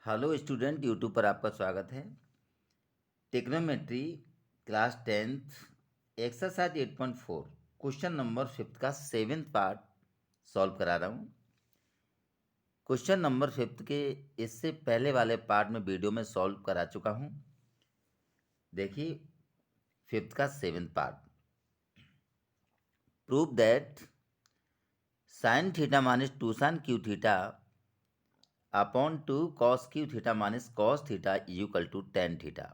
Hello student, YouTube पर आपका स्वागत है। टेक्नोमेट्री class 10th exercise 8.4 question number 5 का 7th पार्ट सॉल्व करा रहा हूँ। क्वेश्चन नंबर 5 के इससे पहले वाले पार्ट में वीडियो में सॉल्व करा चुका हूँ। देखिए 5th का 7th part. Prove that sine theta minus 2 sine cube theta upon 2 cos cube theta minus cos theta equal to tan theta.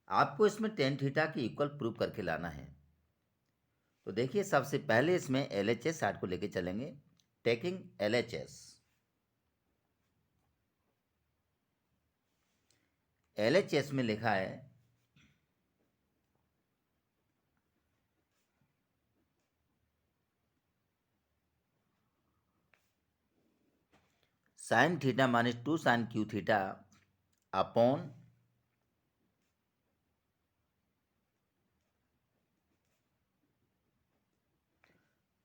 आपको इसमें टेन थीटा की इक्वल प्रूव करके लाना है। तो देखिए सबसे पहले इसमें LHS आर्ट को लेके चलेंगे। टेकिंग LHS में लिखा है sine theta minus 2 sine cube theta upon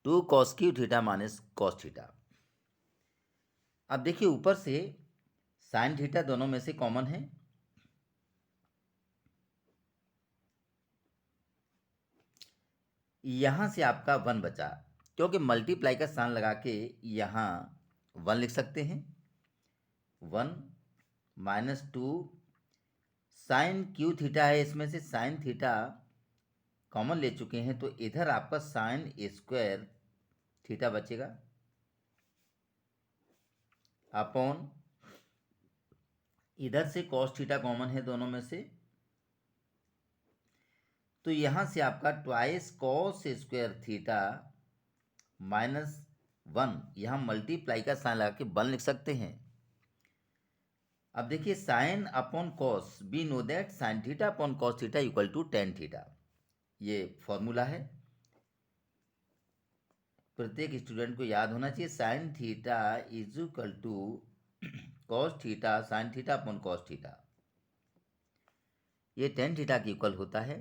2 cos cube theta minus cos theta. अब देखिए ऊपर से साइन थीटा दोनों में से कॉमन है, यहां से आपका 1 बचा, क्योंकि मल्टीप्लाई का साइन लगा के यहां 1 लिख सकते हैं। 1 माइनस 2 साइन क्यू थीटा है, इसमें से साइन थीटा कॉमन ले चुके हैं, तो इधर आपका साइन स्क्वायर थीटा बचेगा अपॉन इधर से कॉस थीटा कॉमन है दोनों में से, तो यहां से आपका twice cos square theta minus 1, यहां मल्टीप्लाई का साइन लगा के 1 लिख सकते हैं। अब देखिए sine upon cos, we know that sine theta upon cos theta equal to tan theta, ये फॉर्मूला है, प्रत्येक स्टूडेंट को याद होना चाहिए। Sine theta is equal to cos theta sine theta upon cos theta, ये टेन थीटा की equal होता है।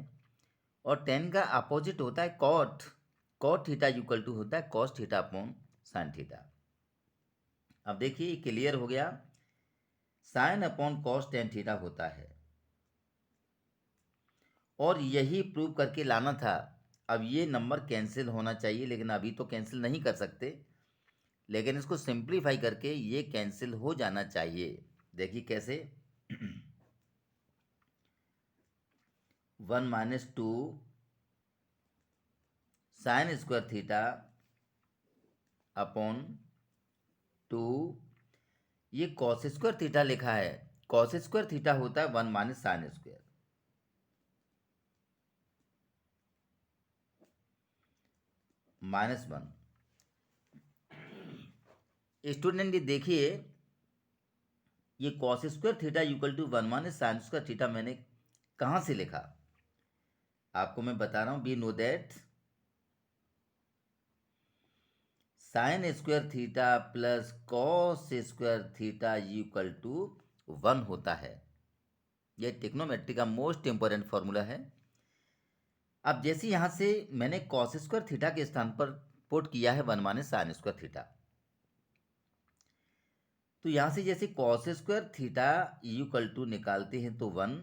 और टेन का अपोजिट होता है cot, cot theta equal to होता है cos theta upon sine theta. अब देखिए क्लियर हो गया, sign upon cos tan theta होता है, और यही प्रूव करके लाना था। अब ये नंबर कैंसिल होना चाहिए, लेकिन अभी तो कैंसिल नहीं कर सकते, लेकिन इसको सिंप्लीफाई करके ये कैंसिल हो जाना चाहिए। देखिए कैसे 1 minus 2 sign square theta upon 2, ये कॉस स्क्वायर थीटा लिखा है, कॉस स्क्वायर थीटा होता है 1 minus sine square minus 1। Student ये देखिए, ये cos square theta equal to 1 minus sine square theta मैंने कहाँ से लिखा, आपको मैं बता रहा हूँ। We know that sine square theta plus cos square theta equal to 1 होता है। यह टेक्नोमेट्री का मोस्ट इंपोर्टेंट फॉर्मूला है। अब जैसे यहाँ से मैंने कॉस स्क्वायर थीटा के स्थान पर पुट किया है 1 माइनस साइन स्क्वायर थीटा, तो यहाँ से जैसे cos square theta equal to निकालते हैं तो 1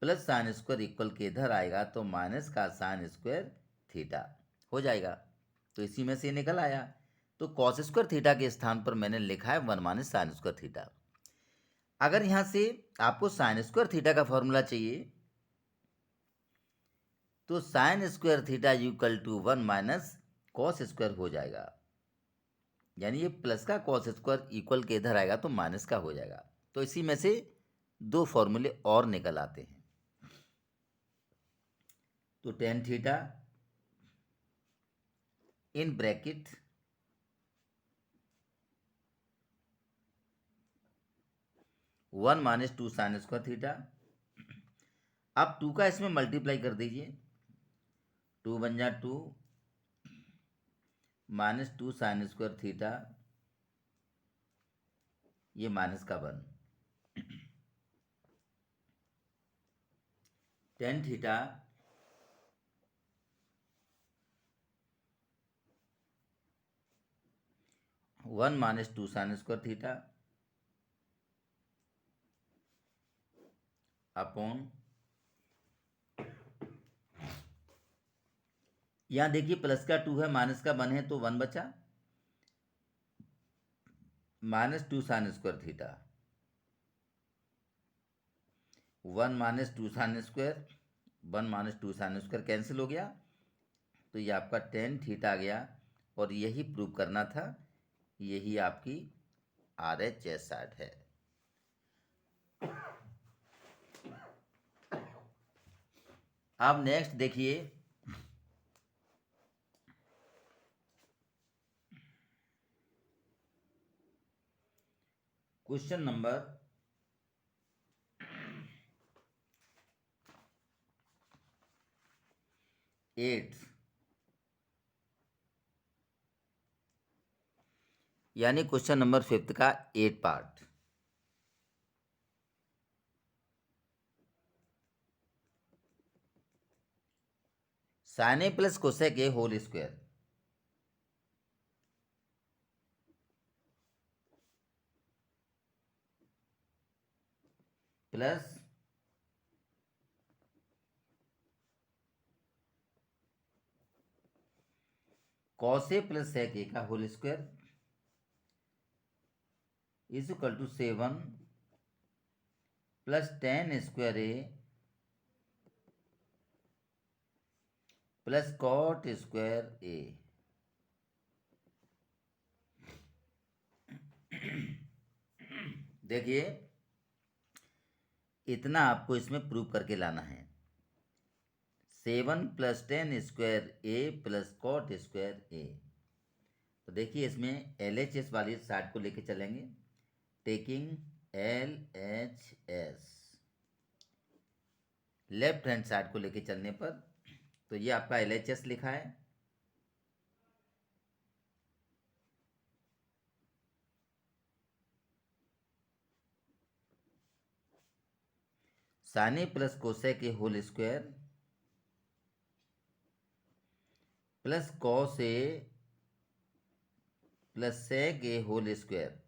प्लस साइन स्क्वायर इक्वल के इधर आएगा तो माइनस का साइन स्क्वायर थीटा हो जाएगा, तो इसी में से निकल आया। तो कॉस स्क्वायर थीटा के स्थान पर मैंने लिखा है 1 माइनस साइन स्क्वायर थीटा। अगर यहाँ से आपको साइन स्क्वायर थीटा का फॉर्मूला चाहिए, तो sine square theta equal to 1 minus cos square हो जाएगा, यानी ये प्लस का कॉस स्क्वायर इक्वल के इधर आएगा तो माइनस का हो जाएगा। तो इसी में से दो फॉर्मूले और निकल आते हैं। तो tan theta in bracket one minus two sign square theta, अब 2 का इसमें मल्टीप्लाई कर दीजिए, 2 बन जा 2 माइनस 2 साइन स्क्वायर थीटा, ये माइनस का 1, tan theta one minus two sign square theta upon, यहाँ देखिए प्लस का 2 है, माइनस का 1 है, तो 1 बचा, -2 sign square theta, 1 - 2 sine square, 1 - 2 sine square cancel हो गया, तो ये आपका टेन थीटा आ गया। और यही प्रूव करना था, यही आपकी RHS साइड है। अब नेक्स्ट देखिए, क्वेश्चन नंबर 8, यानी क्वेश्चन नंबर 5 का 8 पार्ट। Sine A plus cosec A whole square plus cos A plus sec A का whole square is equal to 7 plus tan square A plus cot square A. देखिए, इतना आपको इसमें prove करके लाना है। 7 + 10 square A plus cot square A. तो देखिए, इसमें LHS वाली साइड को लेके चलेंगे, taking LHS left hand side को लेके चलने पर, तो ये आपका LHS लिखा है, sine A plus cosec A whole square plus cos A plus sec A whole square.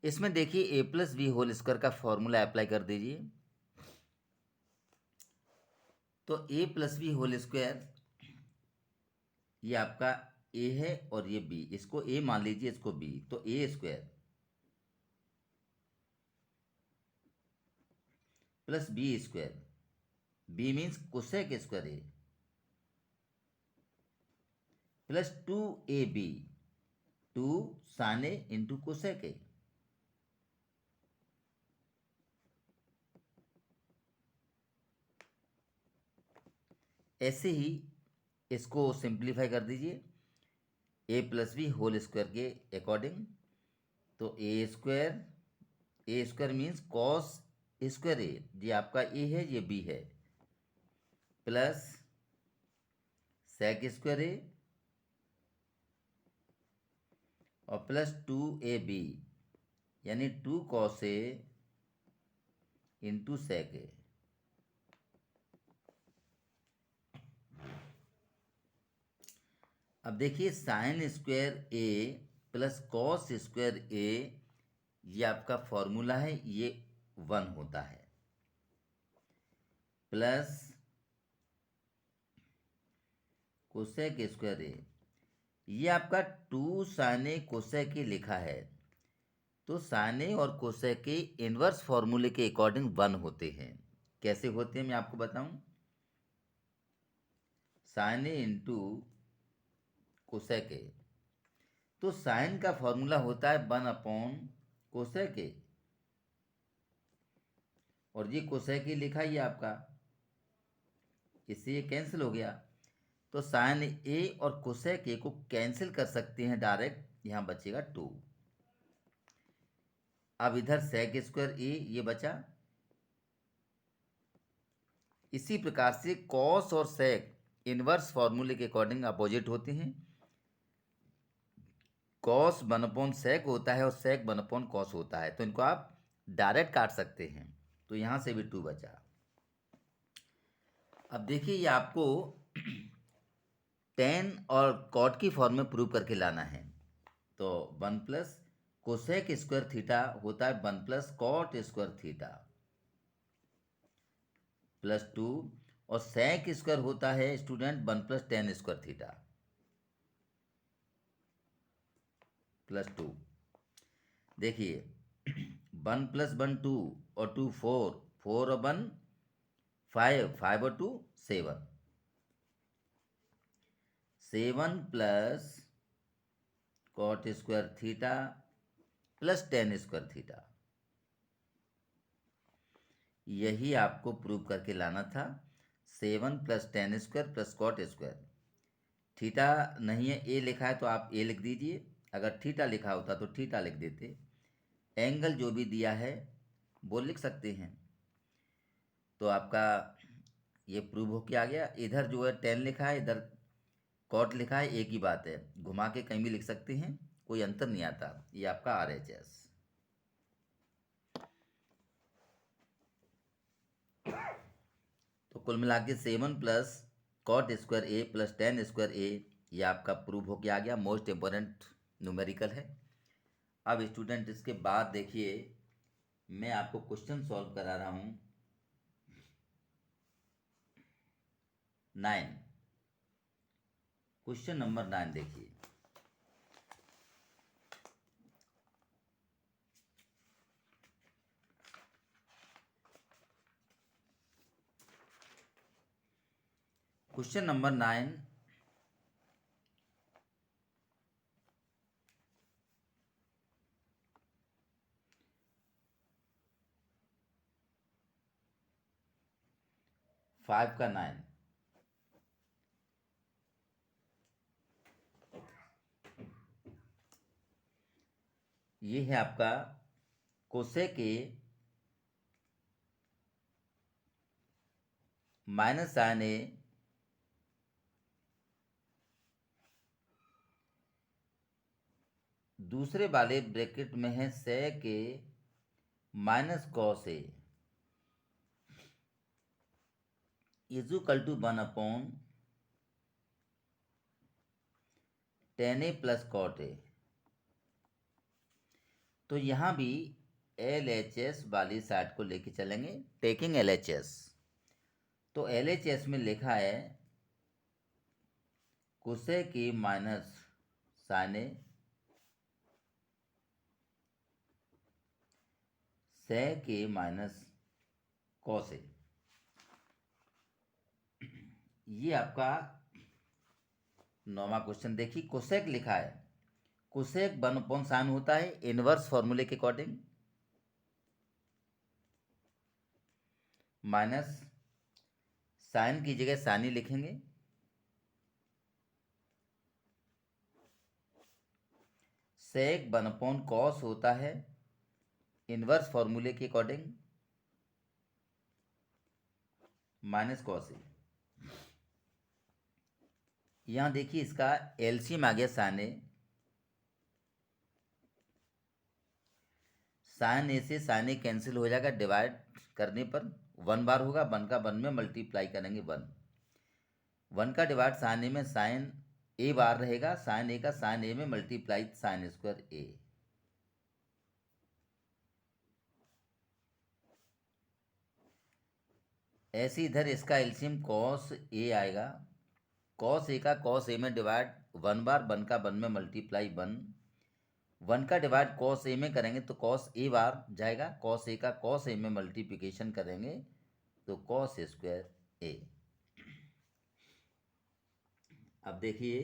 इसमें देखिए A plus B whole square का फॉर्मूला अप्लाई कर दीजिए। तो A plus B whole square, ये आपका ए है और ये बी, इसको ए मान लीजिए, इसको बी, तो A square plus B square, B means cosec square A, plus 2ab, 2 sine A into cosec A. ऐसे ही इसको सिंप्लीफाई कर दीजिए A plus B whole square के अकॉर्डिंग। तो A square means cos square A, ये आपका ए है, ये बी है, प्लस सेक स्क्वायर ए और प्लस 2ab, यानी 2 कॉस ए इंटू सेक ए। अब देखिए, sign square A plus cos square A, ये आपका फॉर्मूला है, ये 1 होता है, प्लस कोसेक स्क्वायर ए, ये आपका 2 साइन ए कोसेक ए लिखा है। तो साइन ए और कोसेक ए इनवर्स फॉर्मूले के अकॉर्डिंग 1 होते हैं। कैसे होते हैं मैं आपको बताऊं, sine A into cosec A, तो साइन का फॉर्मूला होता है 1/कोसेक ए, और ये कोसेक ए लिखा ही आपका, इससे ये कैंसिल हो गया। तो साइन ए और कोसेक ए को कैंसिल कर सकते हैं डायरेक्ट, यहां बचेगा 2। अब इधर सेक स्क्वायर ए ये बचा। इसी प्रकार से कॉस और सेक इनवर्स फॉर्मूले के अकॉर्डिंग अपोजिट होते हैं। कॉस 1/सेक होता है और सेक 1/कॉस होता है, तो इनको आप डायरेक्ट काट सकते हैं। तो यहां से भी 2 बचा। अब देखिए, ये आपको टेन और कॉट की फॉर्म में प्रूव करके लाना है। तो 1 प्लस कोसेक स्क्वायर थीटा होता है 1 प्लस कॉट स्क्वायर थीटा, +2 और sec स्क्वायर होता है स्टूडेंट 1 + tan स्क्वायर थीटा +2। देखिए 1 + 1 2 और 2 4, 4 और 1 5, 5 और 2 7, 7 plus cot square theta plus tan square theta. यही आपको प्रूव करके लाना था। 7 + tan square plus cot square. Theta नहीं है, ए लिखा है तो आप ए लिख दीजिए, अगर थीटा लिखा होता तो थीटा लिख देते। एंगल जो भी दिया है वो लिख सकते हैं। तो आपका ये प्रूव हो के आ गया। इधर जो है tan लिखा है, इधर cot लिखा है, एक ही बात है, घुमा के कहीं भी लिख सकते हैं, कोई अंतर नहीं आता। ये आपका RHS। तो कुल मिला के 7 + cot square A plus tan square A, ये आपका प्रूव हो के आ गया। मोस्ट इम्पोर्टेंट न्यूमेरिकल है। अब स्टूडेंट इसके बाद देखिए मैं आपको क्वेश्चन सॉल्व करा रहा हूँ 9। क्वेश्चन नंबर 9 देखिए। क्वेश्चन नंबर 9, फाइव का 9। ये है आपका cosec A minus sine A दूसरे वाले ब्रैकेट में है sec A minus cos A is equal to 1/tan a plus cot A. तो यहाँ भी LHS वाली साइड को लेके चलेंगे, टेकिंग LHS। तो LHS में लिखा है cosec A minus sine A sec A minus cos A. ये आपका 9वां क्वेश्चन। देखिए कोसेक लिखा है, कोसेक 1/sin होता है इनवर्स फॉर्मूले के अकॉर्डिंग, माइनस साइन की जगह सानी लिखेंगे, सेक 1/cos होता है इनवर्स फॉर्मूले के अकॉर्डिंग, माइनस कॉस ए। यहां देखिए इसका एलसीएम आ गया साइन ए। साइन ए से साइन ए कैंसिल हो जाएगा, डिवाइड करने पर 1 बार होगा, 1 का 1 में मल्टीप्लाई करेंगे 1। 1 का डिवाइड साइन ए में साइन ए बार रहेगा, साइन ए का साइन ए में मल्टीप्लाई साइन स्क्वायर ए। ऐसे इधर इसका एलसीएम कॉस ए आएगा, कॉस ए का कॉस ए में डिवाइड 1 बार, 1 का 1 में मल्टीप्लाई 1। 1 का डिवाइड कॉस ए में करेंगे तो कॉस ए बार जाएगा, कॉस ए का कॉस ए में मल्टीप्लिकेशन करेंगे तो कॉस स्क्वायर ए। अब देखिए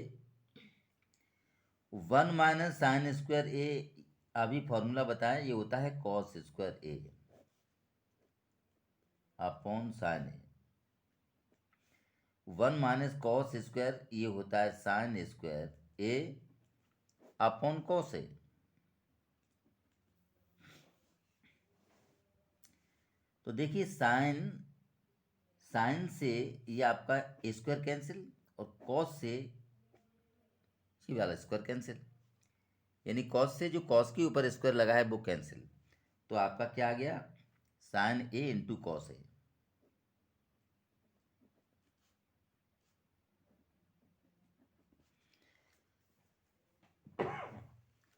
1 माइनस साइन स्क्वायर ए, अभी फॉर्मूला बताया, ये होता है cos square A upon sine A. 1 minus cos square ये होता है sign square A upon cos A. तो देखिए साइन साइन से ये आपका स्क्वायर कैंसिल और कॉस से ये वाला स्क्वायर कैंसिल, यानी कॉस से जो कॉस के ऊपर स्क्वायर लगा है वो कैंसिल। तो आपका क्या आ गया, sign A into cos A.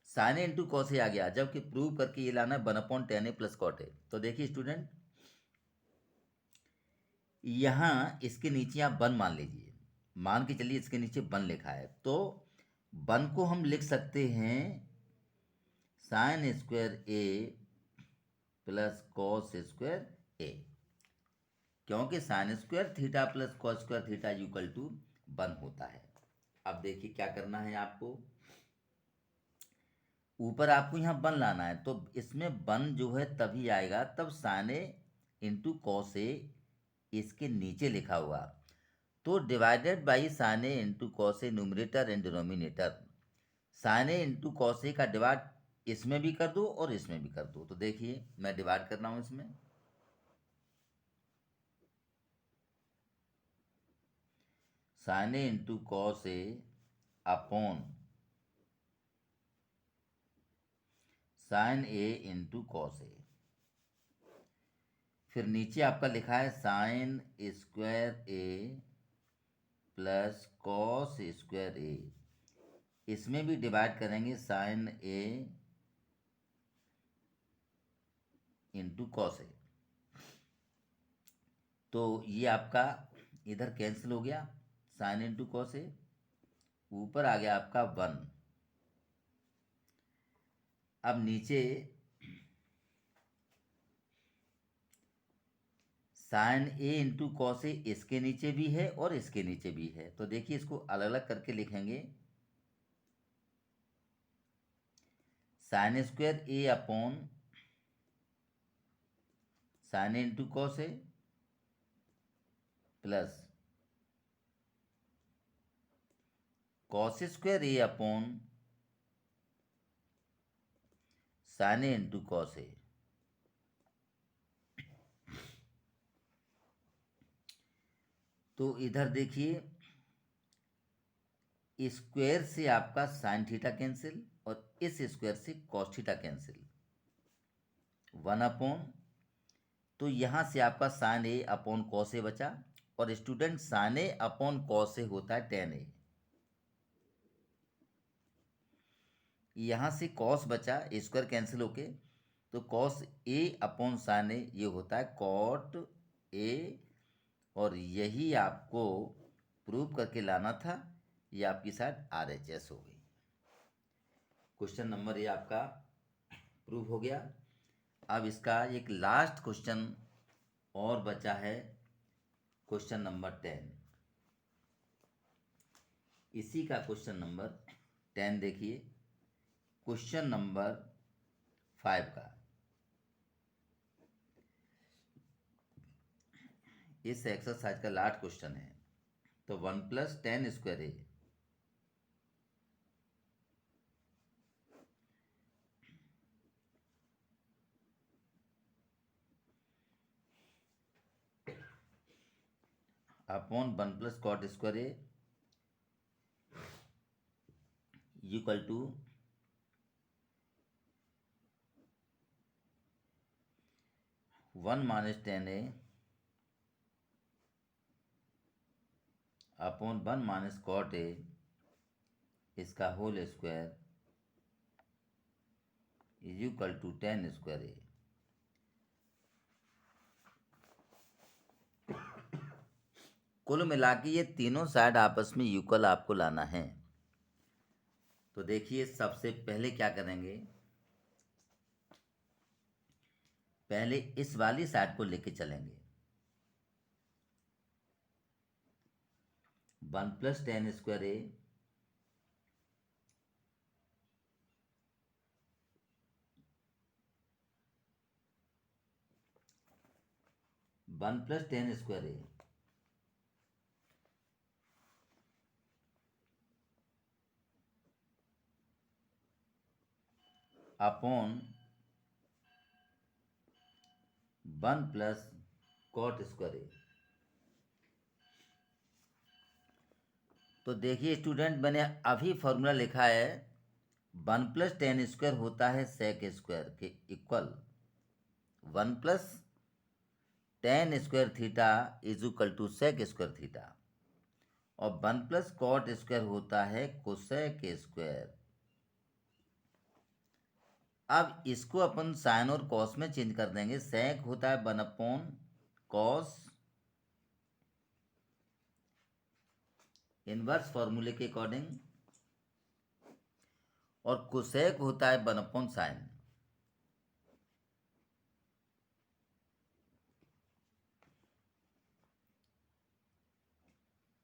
Sign A into cos ए आ गया, जबकि प्रूव करके ये लाना है 1/tan a plus cot A. तो देखिए स्टूडेंट यहाँ इसके नीचे आप वन मान लीजिए, मान के चलिए इसके नीचे वन लिखा है, तो वन को हम लिख सकते हैं sine square A plus cos square A, क्योंकि sine square theta plus cos square theta equal to one होता है। अब देखिए क्या करना है आपको, ऊपर आपको यहाँ वन लाना है, तो इसमें वन जो है तभी आएगा तब sine A into cos A इसके नीचे लिखा हुआ, तो divided by sine A into cos A numerator and denominator, sine A into cos A का डिवाइड इसमें भी कर दो और इसमें भी कर दो। तो देखिए मैं डिवाइड कर रहा हूँ इसमें, sign A into cos A upon sine A into cos ए, फिर नीचे आपका लिखा है sign square A plus cos square ए, इसमें भी डिवाइड करेंगे साइन ए इंटू कॉस ए, तो ये आपका इधर कैंसिल हो गया, साइन इंटू कॉस ए, ऊपर आ गया आपका वन। अब नीचे sign A into cos A इसके नीचे भी है और इसके नीचे भी है, तो देखिए इसको अलग अलग करके लिखेंगे, sign square A upon sine A into cos A plus cos square A upon sine A into cos ए। तो इधर देखिए स्क्वायर से आपका साइन थीटा कैंसिल और इस स्क्वायर से cos theta cancel, one upon, तो यहाँ से आपका sign A upon cos A बचा, और student sine A upon cos A होता है टेन ए, यहाँ से कॉस बचा स्क्वायर कैंसिल होके, तो कॉस ए अपॉन साइन ए ये होता है कॉट ए, और यही आपको प्रूव करके लाना था, ये आपकी शायद RHS हो गई। क्वेश्चन नंबर ये आपका प्रूव हो गया। अब इसका एक लास्ट क्वेश्चन और बचा है, क्वेश्चन नंबर 10। इसी का क्वेश्चन नंबर 10 देखिए, क्वेश्चन नंबर 5 का, इस एक्सरसाइज का लास्ट क्वेश्चन है। तो 1 plus 10 square A upon 1 plus cot square A equal to 1 minus 10 A upon 1 minus cot A इसका whole square is equal to 10 square A. कुल मिला के ये तीनों साइड आपस में इक्वल आपको लाना है। तो देखिए सबसे पहले क्या करेंगे, पहले इस वाली साइड को लेके चलेंगे, 1 plus 10 square A one plus 10 square A upon 1 plus cot square A. तो देखिए स्टूडेंट, मैंने अभी फॉर्मूला लिखा है, 1 प्लस 10 स्क्वायर होता है सेक स्क्वायर के equal, 1 plus 10 square theta is equal to sec square theta, और 1 प्लस कॉट स्क्वायर होता है कोसेक स्क्वायर। अब इसको अपन साइन और कॉस में चेंज कर देंगे, सेक होता है 1 अपॉन कॉस इनवर्स फॉर्मूले के अकॉर्डिंग, और कोसेक होता है 1/sin।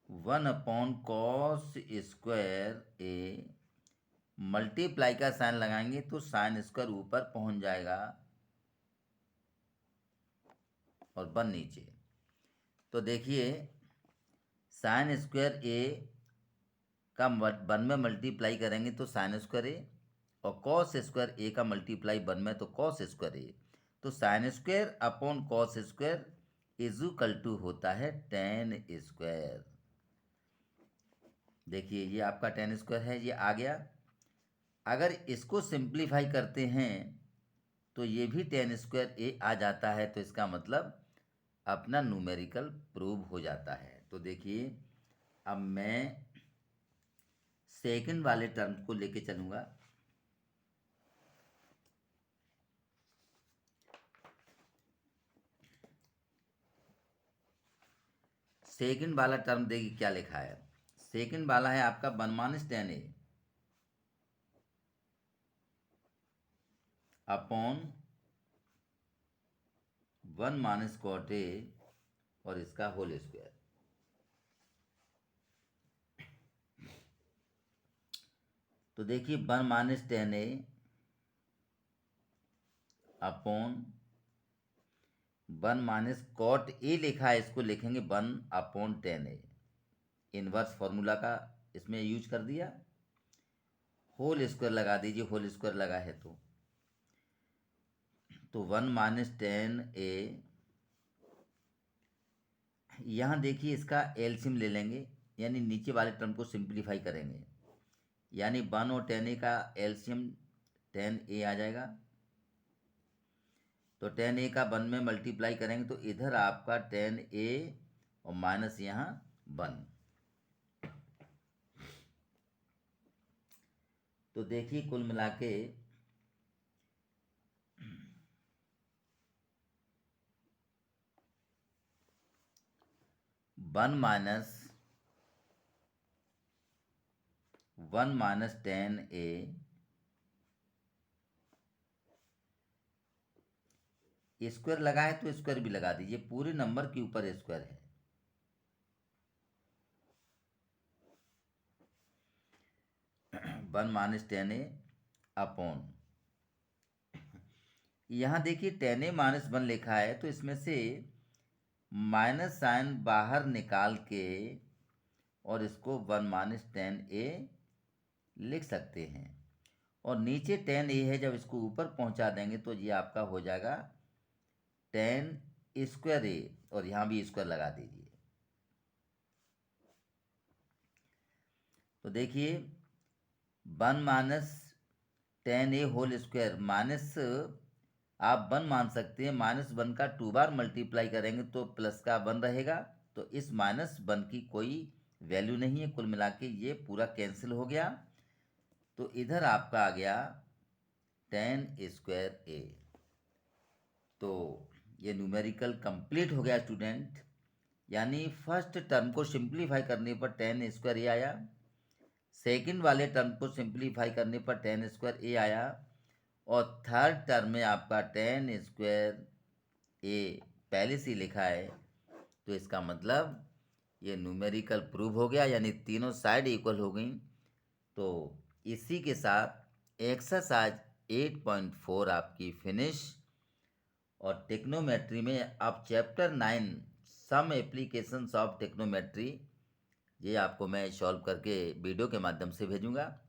One upon cos square A, multiply का साइन लगाएंगे तो साइन स्क्वायर ऊपर पहुंच जाएगा और 1 नीचे। तो देखिए साइन स्क्वायर ए का 1 में मल्टीप्लाई करेंगे तो साइन स्क्वायर ए, और कॉस स्क्वायर ए का मल्टीप्लाई 1 में तो कॉस स्क्वायर ए। तो sine square upon cos square is equal to होता है टेन स्क्वायर। देखिए ये आपका टेन स्क्वायर है, ये आ गया। अगर इसको सिंप्लीफाई करते हैं तो ये भी टेन स्क्वायर ए आ जाता है, तो इसका मतलब अपना न्यूमेरिकल प्रूव हो जाता है। तो देखिए अब मैं सेकंड वाले टर्म को लेके चलूँगा। सेकंड वाला टर्म देखिए क्या लिखा है। सेकंड वाला है आपका 1-10a अपॉन 1 - cot a और इसका होल स्क्वायर। तो देखिए 1-10a अपॉन 1 - cot a लिखा है, इसको लिखेंगे 1/10a। इनवर्स फॉर्मूला का इसमें यूज कर दिया। होल स्क्वायर लगा दीजिए, होल स्क्वायर लगा है तो 1-10a। यहाँ देखिए इसका एलसीएम ले लेंगे, यानी नीचे वाले टर्म को सिंप्लीफाई करेंगे, यानी 1 और 10a का एलसीएम 10a आ जाएगा। तो 10a का 1 में मल्टीप्लाई करेंगे तो इधर आपका 10a और माइनस यहाँ 1। तो देखिए कुल मिला के 1-10a स्क्वायर लगा है तो स्क्वायर भी लगा दीजिए, पूरे नंबर के ऊपर स्क्वायर है। वन माइनस 10a अपॉन, यहाँ देखिए 10a - 1 लिखा है तो इसमें से माइनस साइन बाहर निकाल के और इसको 1-10a लिख सकते हैं, और नीचे 10a है, जब इसको ऊपर पहुंचा देंगे तो ये आपका हो जाएगा 10 स्क्वायर a, और यहाँ भी स्क्वायर लगा दीजिए। तो देखिए 1-10a होल स्क्वायर माइनस, आप 1 मान सकते हैं, -1 का 2 बार मल्टीप्लाई करेंगे तो प्लस का 1 रहेगा, तो इस -1 की कोई वैल्यू नहीं है। कुल मिला के ये पूरा कैंसिल हो गया, तो इधर आपका आ गया 10 स्क्वायर a। तो ये न्यूमेरिकल कंप्लीट हो गया स्टूडेंट, यानी फर्स्ट टर्म को सिंप्लीफाई करने पर 10 स्क्वायर a आया, सेकंड वाले टर्म को सिंप्लीफाई करने पर 10 स्क्वायर a आया, और थर्ड टर्म में आपका 10 स्क्वायर a पहले से लिखा है। तो इसका मतलब ये न्यूमेरिकल प्रूव हो गया, यानी तीनों साइड इक्वल हो गई। तो इसी के साथ एक्सरसाइज 8.4 आपकी फिनिश। और टेक्नोमेट्री में आप chapter 9 some applications of trigonometry, ये आपको मैं सॉल्व करके वीडियो के माध्यम से भेजूंगा।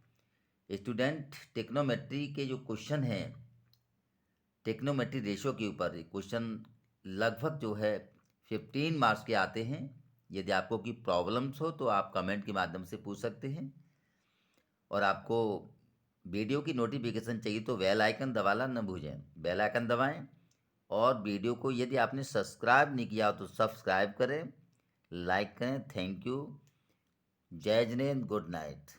स्टूडेंट टेक्नोमेट्री के जो क्वेश्चन हैं टेक्नोमेट्री रेशो के ऊपर, क्वेश्चन लगभग जो है 15 मार्क्स के आते हैं। यदि आपको कोई प्रॉब्लम्स हो तो आप कमेंट के माध्यम से पूछ सकते हैं, और आपको वीडियो की नोटिफिकेशन चाहिए तो बेल आइकन दबाना न भूलें, बेल आइकन दबाएं। और वीडियो को यदि आपने सब्सक्राइब नहीं किया तो सब्सक्राइब करें, लाइक करें। Thank you. जय जिनेंद्र, गुड नाइट।